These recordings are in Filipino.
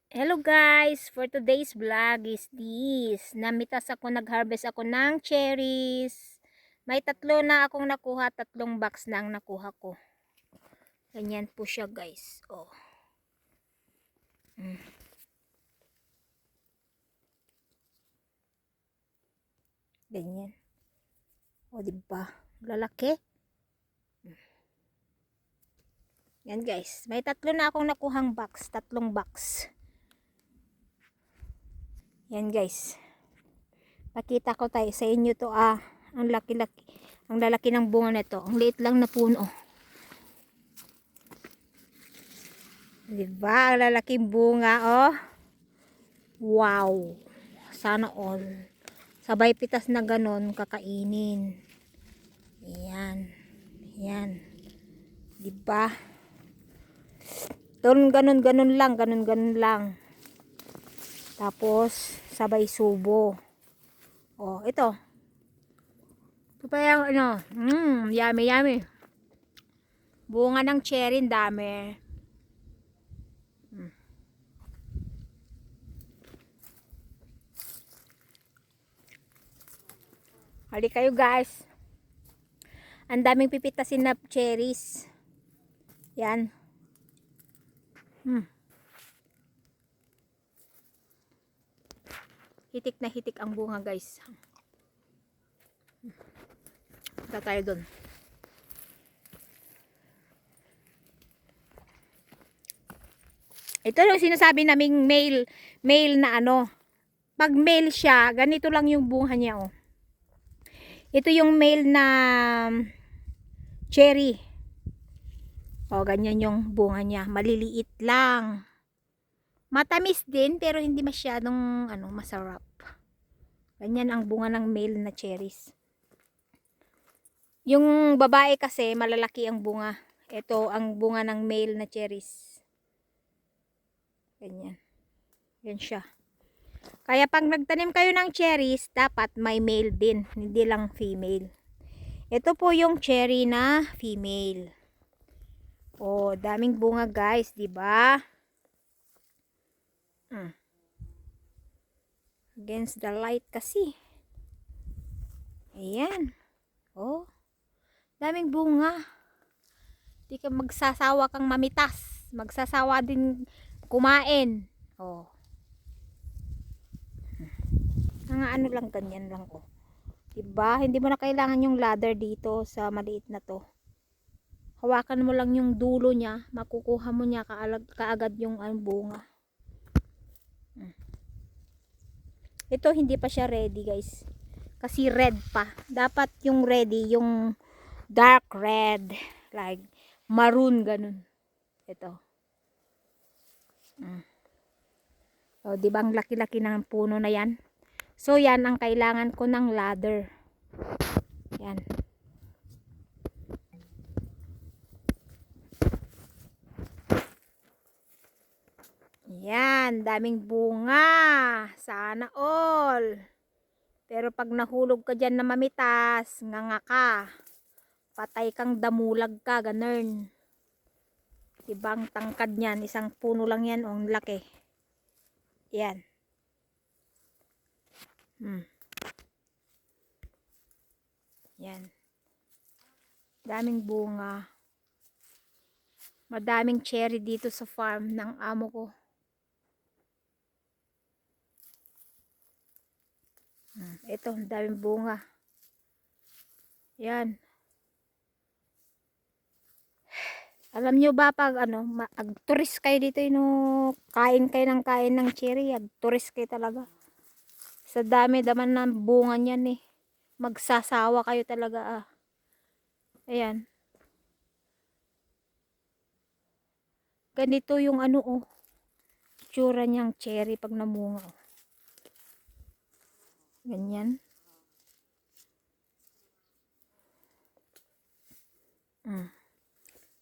Hello guys! For today's vlog is this. Nag-harvest ako ng cherries. May tatlo na akong nakuha, tatlong box na ang nakuha ko. Ganyan po siya guys. Oh. Ganyan. O diba? Lalaki. Yan guys. May tatlo na akong nakuhang box. Tatlong box. Yan guys. Pakita ko tayo sa inyo to Ang laki-laki. Ang lalaki ng bunga nito. Ang liit lang na puno. Diba? Ang lalaking bunga oh. Wow. Sana all. Sabay pitas na ganon kakainin. Ayan. Ayan. Diba? Ganon lang. Ganon lang. Tapos, sabay subo. Oh, ito. Ito pa yung yummy. Bunga ng cherry, dami. Hali kayo guys. Ang daming pipitasin na cherries. Yan. Hitik na hitik ang bunga guys. Punta tayo dun. Ito yung sinasabi naming male na Pag male siya, ganito lang yung bunga niya oh. Ito yung male na cherry. O, ganyan yung bunga niya. Maliliit lang. Matamis din, pero hindi masyadong masarap. Ganyan ang bunga ng male na cherries. Yung babae kasi, malalaki ang bunga. Ito ang bunga ng male na cherries. Ganyan. Yan siya. Kaya pag nagtanim kayo ng cherries, dapat may male din. Hindi lang female. Ito po yung cherry na female. Oh, daming bunga guys, 'di ba? Against the light kasi. Ayan. Oh. Daming bunga. Di ka magsasawa kang mamitas. Magsasawa din kumain. Oh. Mga lang ganyan lang oh. 'Di ba? Hindi mo na kailangan yung ladder dito sa maliit na 'to. Hawakan mo lang yung dulo niya, makukuha mo niya kaagad yung bunga. Ito hindi pa siya ready guys. Kasi red pa. Dapat yung ready, yung dark red. Like maroon ganun. Ito. O, diba ang laki-laki ng puno na yan? So yan ang kailangan ko ng ladder. Yan. Yan, daming bunga. Sana all. Pero pag nahulog ka dyan na mamitas, nganga ka. Patay kang damulag ka, ganun. Ibang tangkad niyan, isang puno lang yan, ang laki. Yan. Yan. Daming bunga. Madaming cherry dito sa farm ng amo ko. Ito, daming bunga. Yan. Alam nyo ba pag ag-tourist kayo dito, kain kayo ng kain ng cherry, ag-tourist kayo talaga. Sa dami daman ng bunga niyan eh. Magsasawa kayo talaga Ayan. Ganito yung tsura niyang cherry pag namunga oh. Ganyan.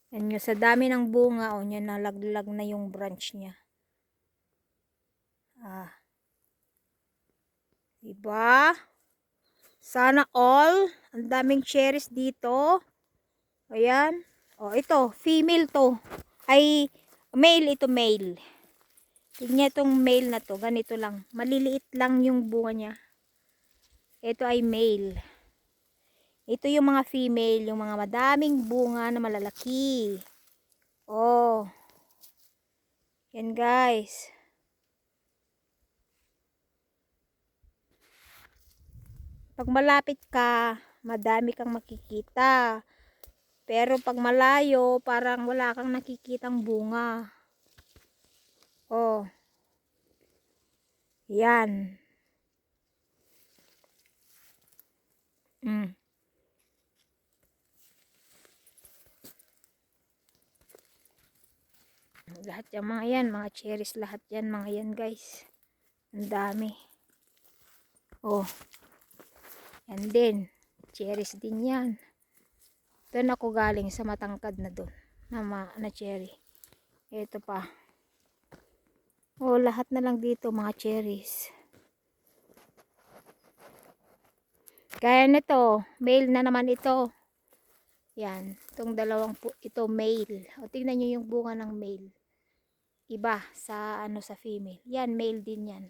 Yan nyo, sa dami ng bunga niya nalaglag na yung branch niya. Diba? Sana all. Ang daming cherries dito. Ayan. Oh, ito, female to. Ay, male ito, male. Tignan itong male na to, ganito lang. Maliliit lang yung bunga niya. Ito ay male. Ito yung mga female, yung mga madaming bunga na malalaki. Oh. Yan guys. Pag malapit ka, madami kang makikita. Pero pag malayo, parang wala kang nakikitang bunga. Oh. Yan. Lahat yung mga yan, mga cherries lahat yan, mga yan guys. Ang dami. Oh. Yan din. Cherries din yan. Doon ako galing sa matangkad na doon. Na cherry. Ito pa. Oh, lahat na lang dito mga cherries. Kaya nito, male na naman ito. Yan, itong dalawang ito male. O tingnan niyo yung bunga ng male. Iba sa ano sa female. Yan, male din yan.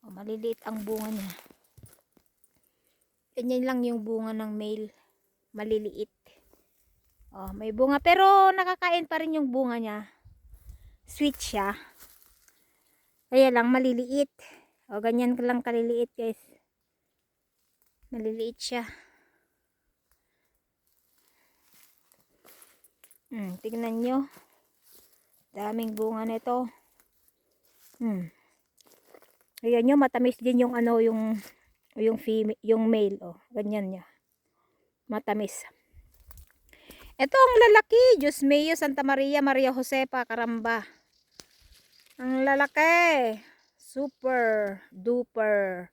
O, maliliit ang bunga niya. Ganyan lang yung bunga ng male. Maliliit. O, may bunga pero nakakain pa rin yung bunga niya. Sweet siya. Kaya lang maliliit. O, ganyan lang kaliliit guys. Maliliit siya. Tignan nyo. Daming bunga nito. Ayan nyo, matamis din yung ano, yung female, yung male. Oh, ganyan niya. Matamis. Ito ang lalaki. Diyos Mio, Santa Maria, Maria Josepa, Caramba. Ang lalaki. Super duper.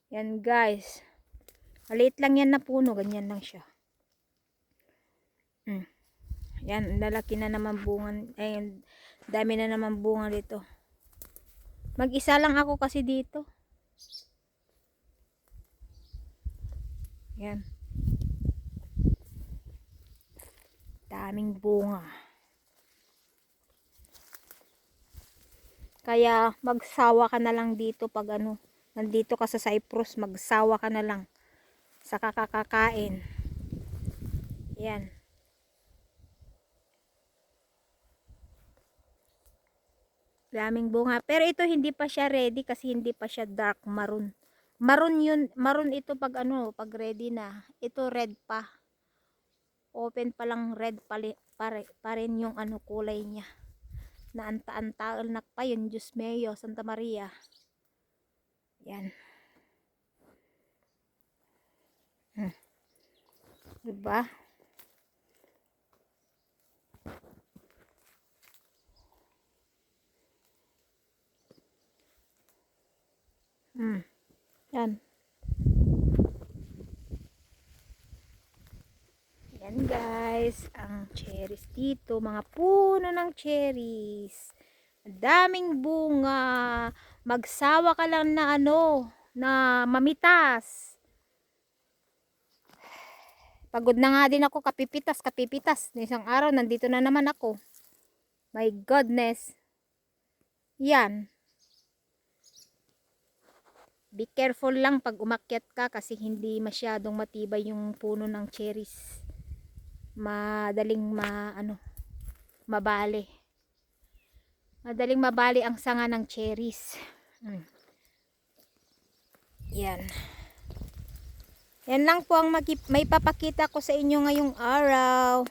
Yan guys. Maliit lang yan na puno. Ganyan lang siya. Yan, lalaki na naman bunga. Ay, dami na naman bunga dito. Mag-isa lang ako kasi dito. Yan. Daming bunga. Kaya magsawa ka na lang dito pag ano, nandito ka sa Cyprus, magsawa ka na lang sa kakakain. Yan. Daming bunga. Pero ito hindi pa siya ready kasi hindi pa siya dark maroon. Maroon yun, maroon ito pag ano, pag ready na. Ito red pa. Open pa lang red pa rin yung ano kulay niya. Naanta-antaanak pa yun, Diyos Mio, Santa Maria. Yan. Diba? Yan. Yan guys, ang cherries dito, mga puno ng cherries. Daming bunga. Magsawa ka lang na ano, na mamitas. Pagod na nga din ako kapipitas. Isang araw nandito na naman ako. My goodness. Yan. Be careful lang pag umakyat ka kasi hindi masyadong matibay yung puno ng cherries. Madaling mabali. Madaling mabali ang sanga ng cherries. Yan. Yan lang po ang may papakita ko sa inyo ngayong araw.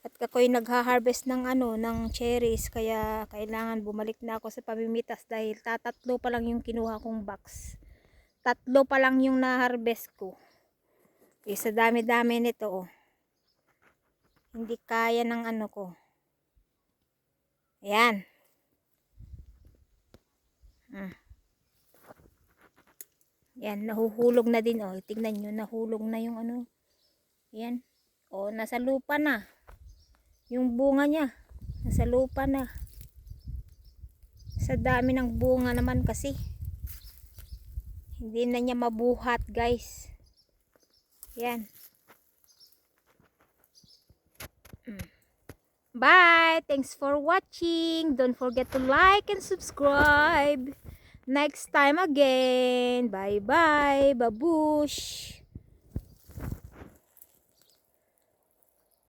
At ako'y nagha-harvest ng ng cherries, kaya kailangan bumalik na ako sa pamimitas dahil tatatlo pa lang yung kinuha kong box. Tatlo pa lang yung na-harvest ko. Sa dami-dami nito, oh. Hindi kaya ng ano ko. Ayan. Yan, nahuhulog na din, oh. Tingnan nyo, nahulog na yung ano. Yan. Oh, nasa lupa na. Yung bunga niya, nasa lupa na. Sa dami ng bunga naman kasi. Hindi na niya mabuhat, guys. Yan. Bye! Thanks for watching. Don't forget to like and subscribe. Next time again. Bye-bye. Babush!